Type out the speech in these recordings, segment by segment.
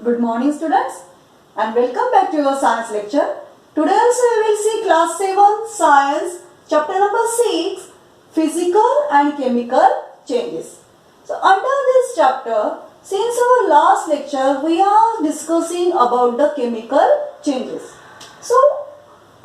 Good morning students and welcome back to your science lecture. Today also we will see class 7 science chapter number 6 physical and chemical changes. So under this chapter, since our last lecture we are discussing about the chemical changes. So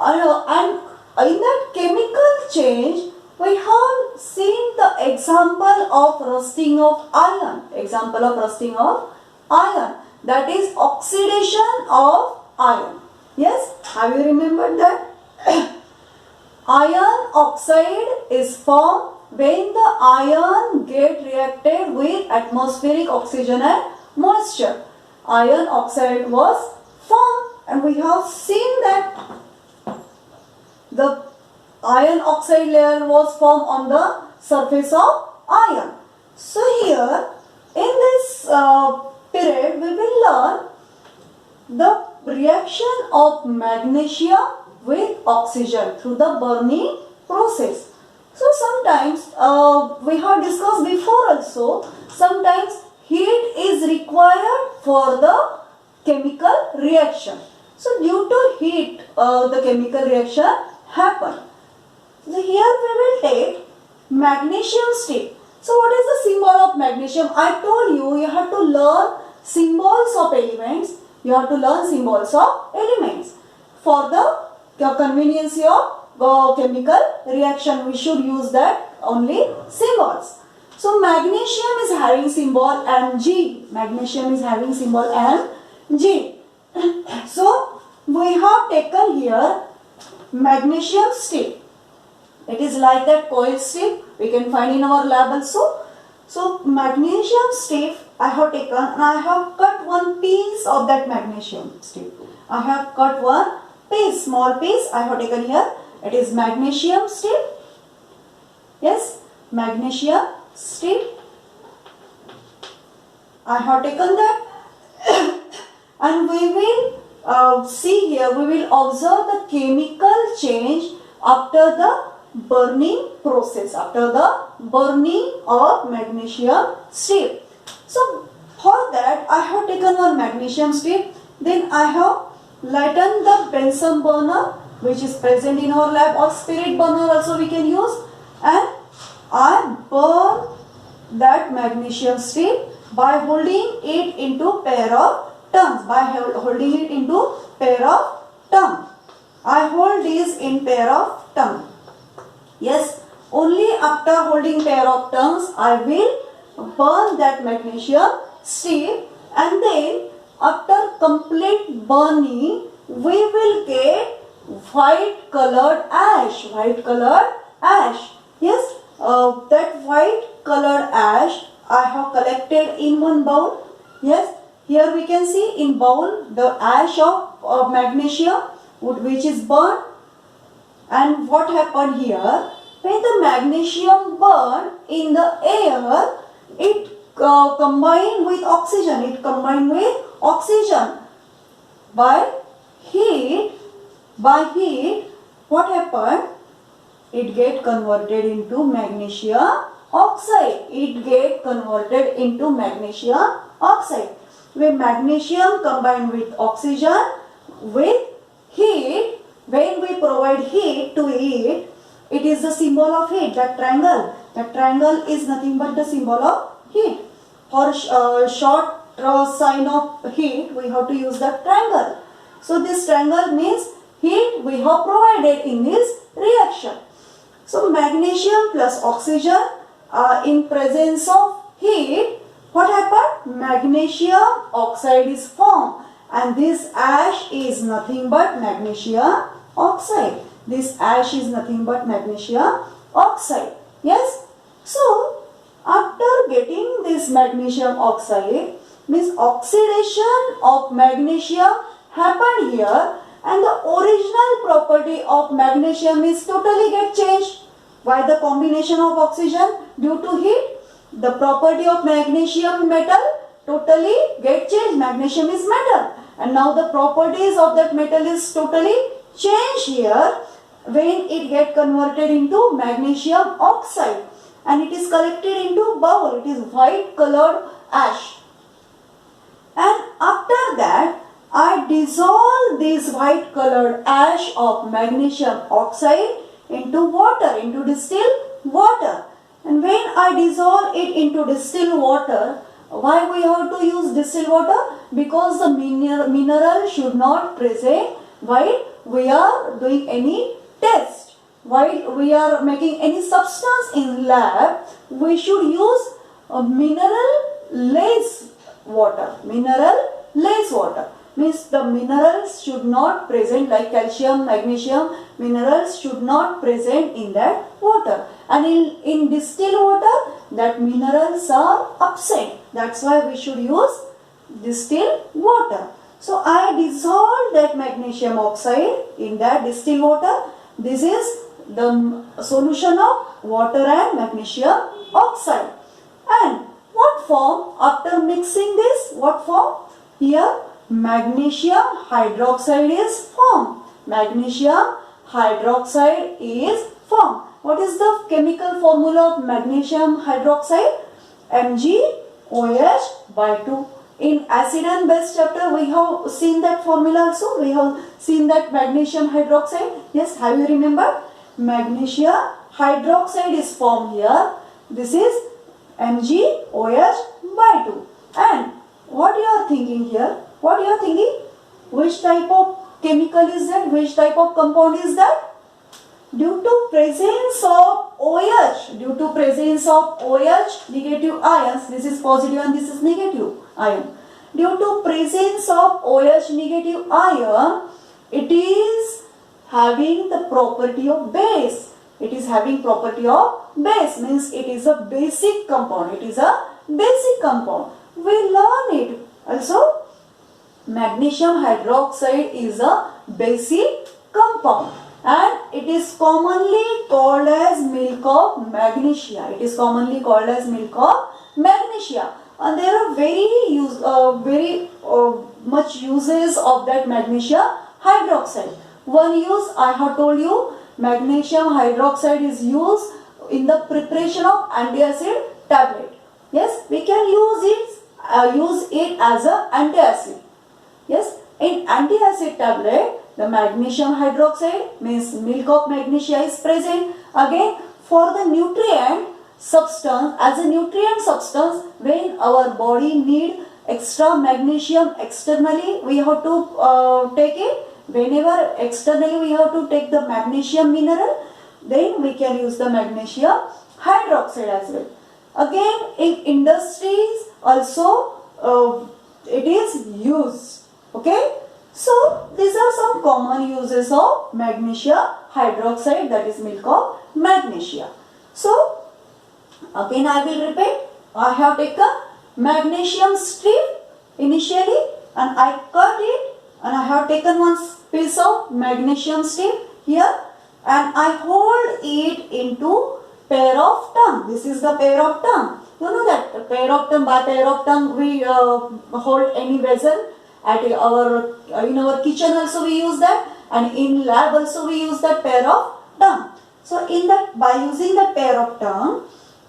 and in that chemical change we have seen the example of rusting of iron. Example of rusting of iron, that is oxidation of iron. Yes, have you remembered that? Iron oxide is formed when the iron get reacted with atmospheric oxygen and moisture. Iron oxide was formed and we have seen that the iron oxide layer was formed on the surface of iron. So here in this period we will learn the reaction of magnesium with oxygen through the burning process. So sometimes we have discussed before also, sometimes heat is required for the chemical reaction. So due to heat the chemical reaction happen. So here we will take magnesium strip. So what is the symbol of magnesium? I told you have to learn symbols of elements. You have to learn symbols of elements. For the convenience of chemical reaction, we should use that only symbols. So magnesium is having symbol Mg. Magnesium is having symbol Mg. So we have taken here magnesium strip. It is like that coil strip. We can find in our lab also. So magnesium strip I have taken and I have cut one piece of that magnesium strip. I have cut one piece, small piece I have taken here. It is magnesium strip. Yes, magnesium strip. I have taken that and we will see here, we will observe the chemical change after the burning process, after the burning of magnesium strip. So for that I have taken one magnesium strip, then I have lightened the Bunsen burner which is present in our lab, or spirit burner also we can use, and I burn that magnesium strip by holding it into pair of tongues, by holding it into pair of tongue. I hold these in pair of tongue. Yes, only after holding pair of tongues I will burn that magnesium strip, and then after complete burning we will get white colored ash. White colored ash. Yes, that white colored ash I have collected in one bowl. Yes, here we can see in bowl the ash of magnesium which is burned. And what happened here, when the magnesium burned in the air, it combined with oxygen. It combined with oxygen. By heat, what happened? It get converted into magnesium oxide. It get converted into magnesium oxide. When magnesium combined with oxygen with heat, when we provide heat to it, it is the symbol of heat, that triangle. That triangle is nothing but the symbol of heat. For short sign of heat, we have to use that triangle. So this triangle means heat we have provided in this reaction. So magnesium plus oxygen in presence of heat, what happened? Magnesium oxide is formed, and this ash is nothing but magnesium oxide. This ash is nothing but magnesium oxide. Yes. So after getting this magnesium oxide, means oxidation of magnesium happened here, and the original property of magnesium is totally get changed. By the combination of oxygen due to heat, the property of magnesium metal totally get changed. Magnesium is metal, and now the properties of that metal is totally changed here when it get converted into magnesium oxide, and it is collected into bowl. It is white colored ash. and after that I dissolve this white colored ash of magnesium oxide into water, into distilled water. And when I dissolve it into distilled water, why we have to use distilled water? Because the mineral should not present while we are doing any test. While we are making any substance in lab, we should use a mineral-less water. Mineral-less water means the minerals should not present, like calcium, magnesium, minerals should not present in that water. And in distilled water, that minerals are absent. That's why we should use distilled water. So I dissolve that magnesium oxide in that distilled water. This is the solution of water and magnesium oxide. And what form? After mixing this, what form? Here magnesium hydroxide is formed. Magnesium hydroxide is formed. What is the chemical formula of magnesium hydroxide? MgOH/2. In acid and base chapter we have seen that formula also. We have seen that magnesium hydroxide. Yes, have you remembered? Magnesium hydroxide is formed here. This is MgOH/2. And what you are thinking here? What you are thinking? Which type of chemical is that? Which type of compound is that? Due to presence of OH, negative ions, this is positive and this is negative ion. Due to presence of OH negative ion, it is having the property of base. It is having property of base, means it is a basic compound. It is a basic compound. We learn it also. Magnesium hydroxide is a basic compound and it is commonly called as milk of magnesia. It is commonly called as milk of magnesia. And there are very much uses of that magnesium hydroxide. One use I have told you, magnesium hydroxide is used in the preparation of antacid tablet. Yes, we can use it as a antacid. Yes, in antacid tablet, the magnesium hydroxide means milk of magnesia is present. Again, for the nutrient substance, as a nutrient substance, when our body need extra magnesium externally, we have to take it. Whenever externally we have to take the magnesium mineral, then we can use the magnesium hydroxide as well. Again, in industries also it is used. Okay, so these are some common uses of magnesium hydroxide, that is milk of magnesia. So again I will repeat, I have taken magnesium strip initially and I cut it, and I have taken one piece of magnesium strip here and I hold it into pair of tongue. This is the pair of tongue. You know that pair of tongue, by pair of tongue we hold any vessel. At in our kitchen also we use that, and in lab also we use that pair of tongue. So by using that pair of tongue,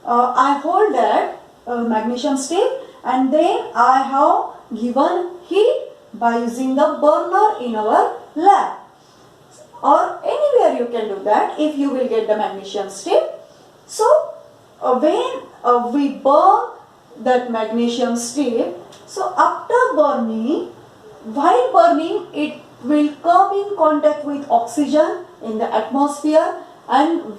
I hold that magnesium strip and then I have given heat by using the burner in our lab, or anywhere you can do that if you will get the magnesium strip. So when we burn that magnesium strip, so after burning, while burning, it will come in contact with oxygen in the atmosphere, and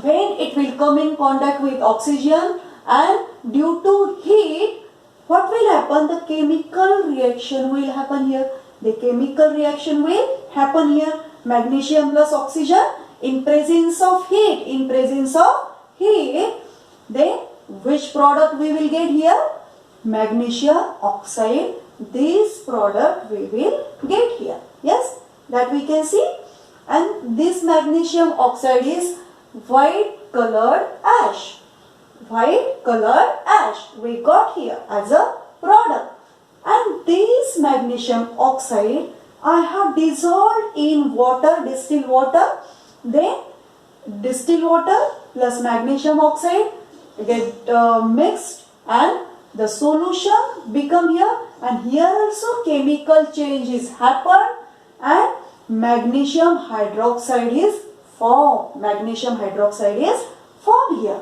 when it will come in contact with oxygen and due to heat, what will happen? The chemical reaction will happen here. The chemical reaction will happen here. Magnesium plus oxygen in presence of heat. Then which product we will get here? Magnesium oxide. This product we will get here. Yes, that we can see. And this magnesium oxide is white colored ash. White colored ash we got here as a product. And this magnesium oxide I have dissolved in water, distilled water. Then distilled water plus magnesium oxide get mixed and the solution become here and here also chemical change is happened and magnesium hydroxide is formed. Magnesium hydroxide is formed here.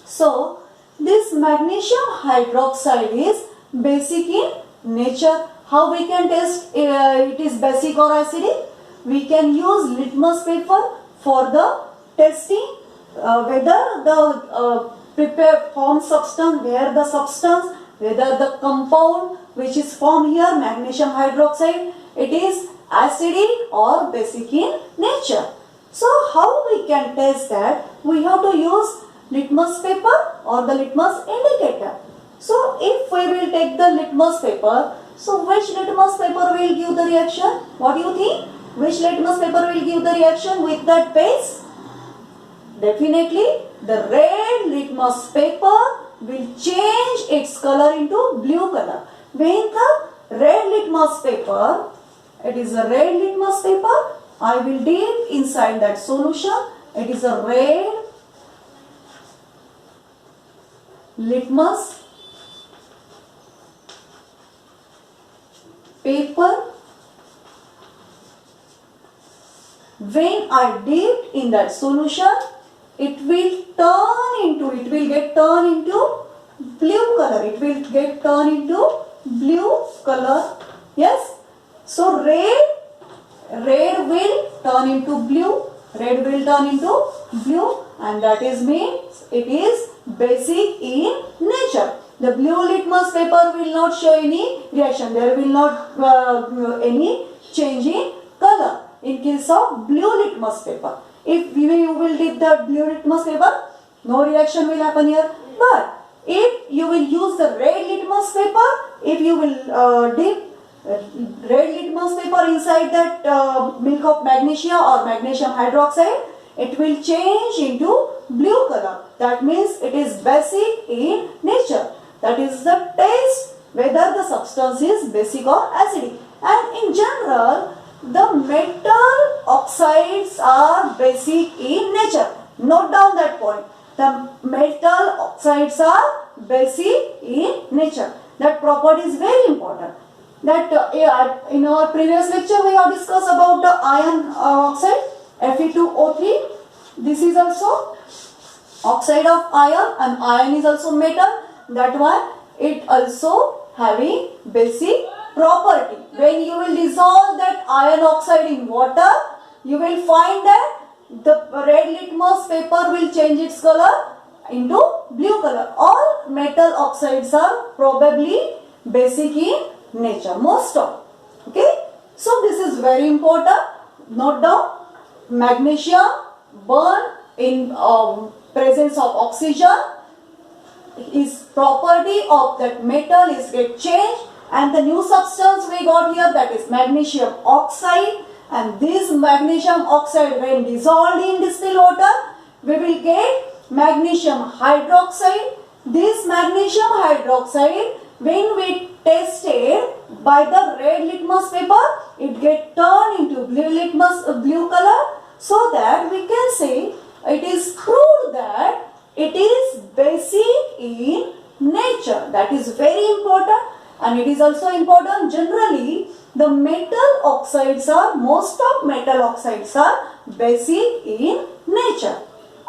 So this magnesium hydroxide is basic in nature. How we can test it is basic or acidic? We can use litmus paper for the testing whether the prepared formed substance, whether the compound which is formed here, magnesium hydroxide, it is acidic or basic in nature. So how we can test that? We have to use litmus paper or the litmus indicator. So if we will take the litmus paper, so which litmus paper will give the reaction? What do you think? Which litmus paper will give the reaction with that base? Definitely the red litmus paper will change its color into blue color. When the red litmus paper, it is a red litmus paper, I will dip inside that solution. It is a red litmus paper. When I dip in that solution, it will get turned into blue color. It will get turned into blue color. Yes. So red will turn into blue. Red will turn into blue, and that is means it is basic in nature. The blue litmus paper will not show any reaction. There will not any change in color in case of blue litmus paper. If you will dip the blue litmus paper, no reaction will happen here. But if you will use the red litmus paper, if you will dip red litmus paper inside that milk of magnesia or magnesium hydroxide, it will change into blue color. That means it is basic in nature. That is the test whether the substance is basic or acidic. And in general, the metal oxides are basic in nature. Note down that point. The metal oxides are basic in nature. That property is very important. That in our previous lecture we have discussed about the iron oxide, Fe2O3. This is also oxide of iron, and iron is also metal. That one, it also having basic property. When you will dissolve that iron oxide in water, you will find that the red litmus paper will change its color into blue color. All metal oxides are probably basic in nature, most of. Okay, so this is very important. Note down, magnesium burn in presence of oxygen. Is property of that metal is get changed, and the new substance we got here, that is magnesium oxide, and this magnesium oxide when dissolved in distilled water, we will get magnesium hydroxide. This magnesium hydroxide, when we tested by the red litmus paper, it get turned into blue color, so that we can say it is proved that it is basic in nature. That is very important, and it is also important generally the metal oxides are, most of metal oxides are basic in nature.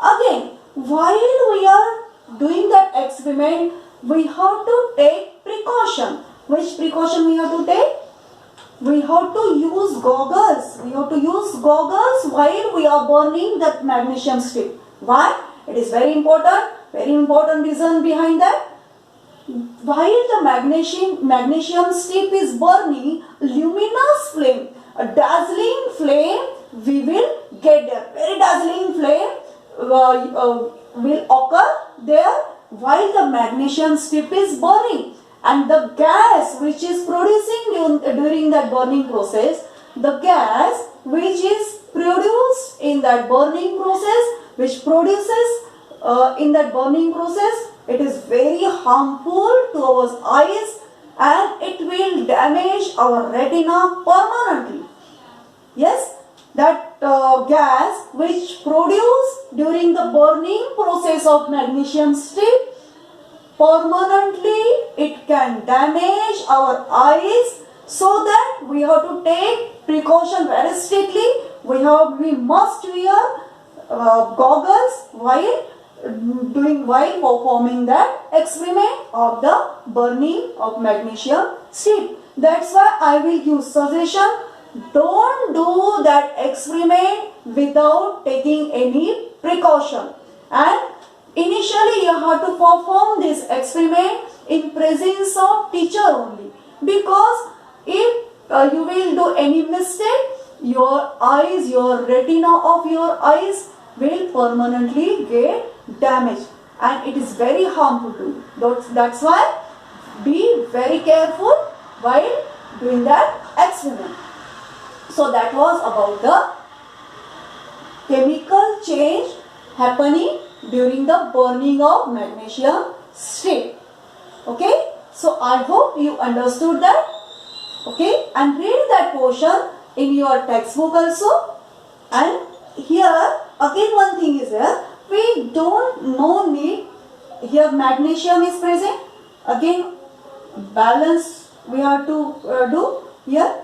Again, while we are doing that experiment, we have to take precaution. Which precaution we have to take? We have to use goggles. We have to use goggles while we are burning that magnesium strip. Why? It is very important reason behind that. While the magnesium strip is burning, luminous flame, a dazzling flame, we will get there. Very dazzling flame will occur there while the magnesium strip is burning. And the gas which is producing during that burning process, the gas which is produced in that burning process, which produces in that burning process, it is very harmful to our eyes, and it will damage our retina permanently. Yes, that gas which produced during the burning process of magnesium strip, permanently it can damage our eyes, so that we have to take precaution very strictly. We must wear goggles while performing that experiment of the burning of magnesium strip. That's why I will give suggestion, don't do that experiment without taking any precaution. And initially you have to perform this experiment in presence of teacher only, because if you will do any mistake, your eyes, your retina of your eyes will permanently get damaged, and it is very harmful to you. That's why be very careful while doing that experiment. So that was about the chemical change happening during the burning of magnesium strip. Okay, so I hope you understood that. Okay, and read that portion in your textbook also. And here again one thing is here, we don't no need, here magnesium is present, again balance we have to do here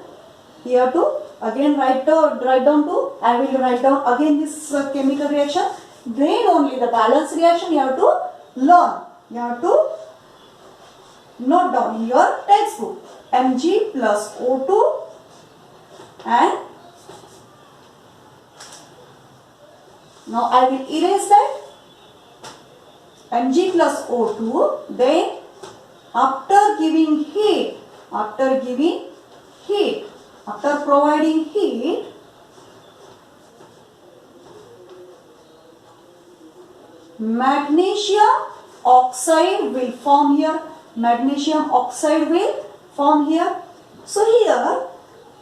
to again write down to, I will write down again this chemical reaction, then only the balance reaction you have to learn, you have to note down in your textbook. Mg plus O2 and now I will erase that Mg plus O2, then after providing heat, magnesium oxide will form here. So here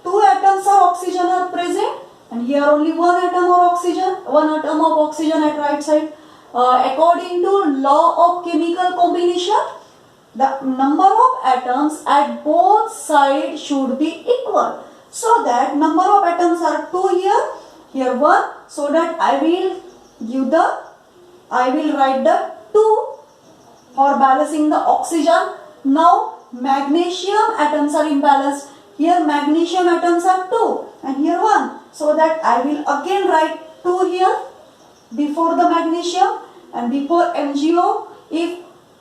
two atoms of oxygen are present, and here only one atom of oxygen at right side. According to law of chemical combination, the number of atoms at both sides should be equal. So that number of atoms are 2 here 1. So that I will write the 2 for balancing the oxygen. Now magnesium atoms are imbalanced. Here magnesium atoms are 2 and here 1. So that I will again write 2 here before the magnesium, and before MgO, if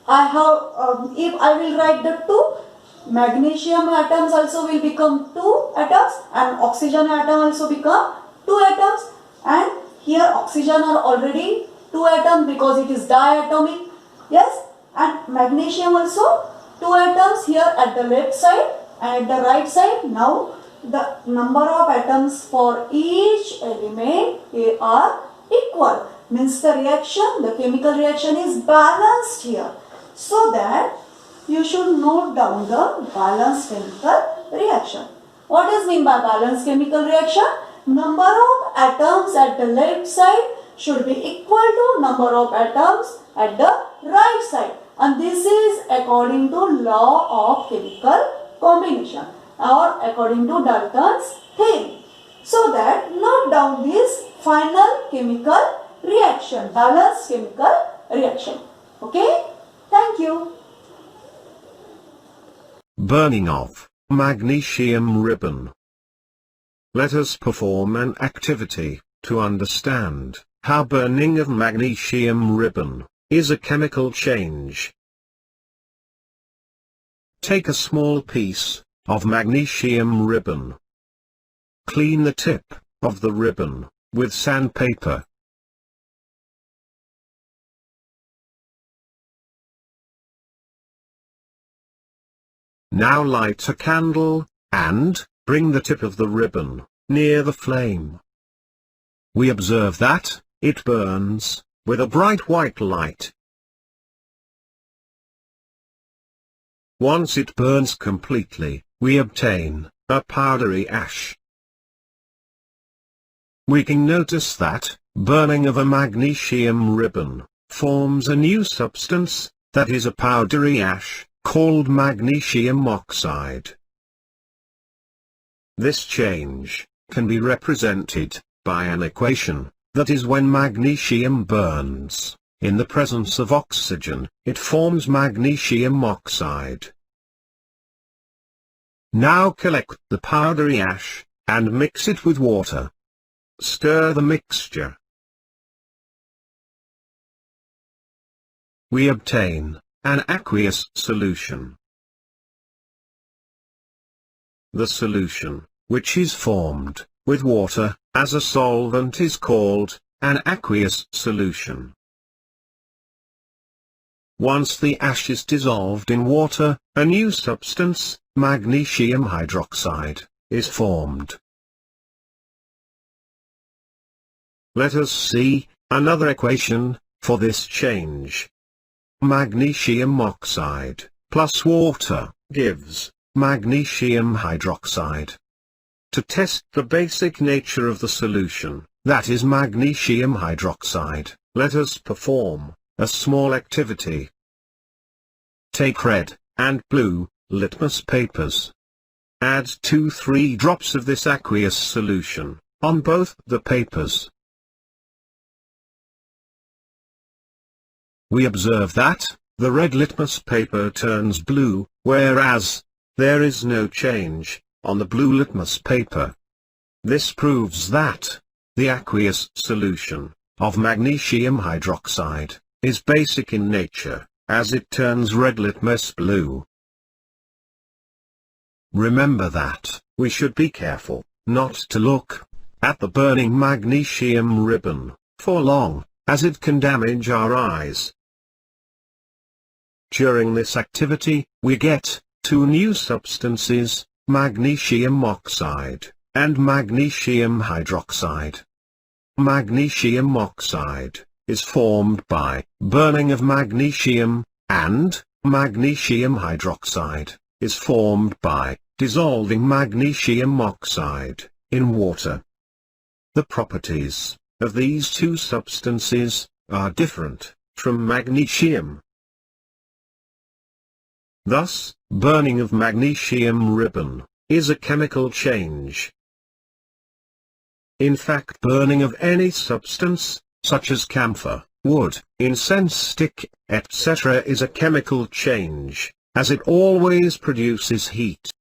I will write the 2, magnesium atoms also will become 2 atoms, and oxygen atom also become 2 atoms, and here oxygen are already 2 atoms because it is diatomic. Yes, and magnesium also 2 atoms here at the left side and at the right side. Now the number of atoms for each element are equal, means the chemical reaction is balanced here. So that you should note down the balanced chemical reaction. What does mean by balanced chemical reaction? Number of atoms at the left side should be equal to number of atoms at the right side, and this is according to law of chemical combination or according to Dalton's theory. So that note down this final chemical reaction, balanced chemical reaction. Okay, thank you. Burning of magnesium ribbon. Let us perform an activity to understand how burning of magnesium ribbon is a chemical change. Take a small piece of magnesium ribbon. Clean the tip of the ribbon with sandpaper. Now light a candle, and bring the tip of the ribbon near the flame. We observe that it burns with a bright white light. Once it burns completely, we obtain a powdery ash. We can notice that burning of a magnesium ribbon forms a new substance, that is a powdery ash, called magnesium oxide. This change can be represented by an equation, that is, when magnesium burns in the presence of oxygen, it forms magnesium oxide. Now collect the powdery ash, and mix it with water. Stir the mixture. We obtain an aqueous solution. The solution, which is formed with water as a solvent, is called an aqueous solution. Once the ash is dissolved in water, a new substance, magnesium hydroxide, is formed. Let us see another equation for this change. Magnesium oxide plus water gives magnesium hydroxide. To test the basic nature of the solution, that is magnesium hydroxide, let us perform a small activity. Take red and blue litmus papers. Add 2-3 drops of this aqueous solution on both the papers. We observe that the red litmus paper turns blue, whereas there is no change on the blue litmus paper. This proves that the aqueous solution of magnesium hydroxide is basic in nature, as it turns red litmus blue. Remember that we should be careful not to look at the burning magnesium ribbon for long, as it can damage our eyes. During this activity, we get two new substances, magnesium oxide and magnesium hydroxide. Magnesium oxide is formed by burning of magnesium, and magnesium hydroxide is formed by dissolving magnesium oxide in water. The properties of these two substances are different from magnesium. Thus, burning of magnesium ribbon is a chemical change. In fact, burning of any substance, such as camphor, wood, incense stick, etc., is a chemical change, as it always produces heat.